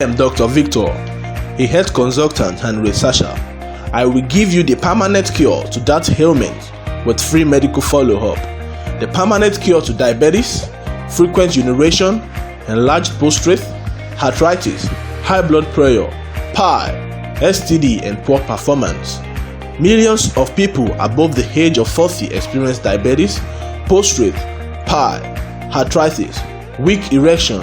I am Dr. Victor, a health consultant and researcher. I will give you the permanent cure to that ailment with free medical follow-up. The permanent cure to diabetes, frequent urination, enlarged prostate, arthritis, high blood pressure, PI, STD, and poor performance. Millions of people above the age of 40 experience diabetes, prostate, PI, arthritis, weak erection,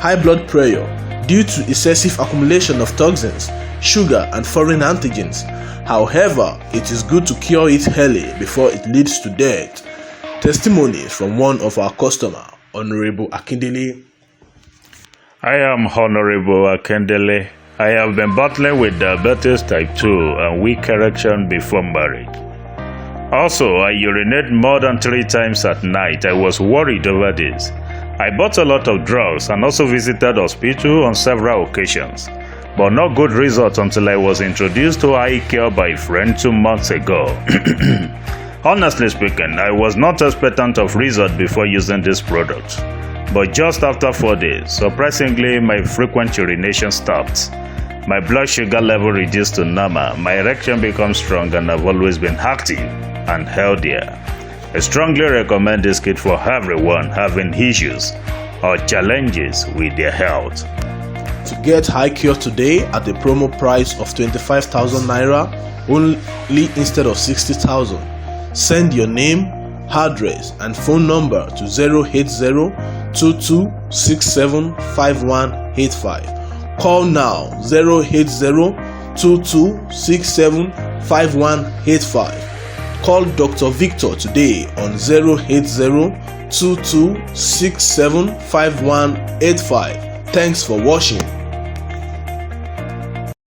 high blood pressure, due to excessive accumulation of toxins, sugar, and foreign antigens. However, it is good to cure it early before it leads to death. Testimonies from one of our customers, Honorable Akindele. I am Honorable Akindele. I have been battling with diabetes type 2 and weak erection before marriage. Also, I urinate more than 3 times at night. I was worried over this. I bought a lot of drugs and also visited hospital on several occasions, but no good result until I was introduced to eye care by a friend 2 months ago. Honestly speaking, I was not expectant of result before using this product, but just after 4 days, surprisingly, my frequent urination stopped. My blood sugar level reduced to normal, my erection becomes strong, and I've always been active and healthier. I strongly recommend this kit for everyone having issues or challenges with their health. To get high cure today at the promo price of 25,000 naira only instead of 60,000, send your name, address, and phone number to 080-2267-5185. Call now 080-2267-5185. Call Dr. Victor today on 080-2267-5185. Thanks for watching.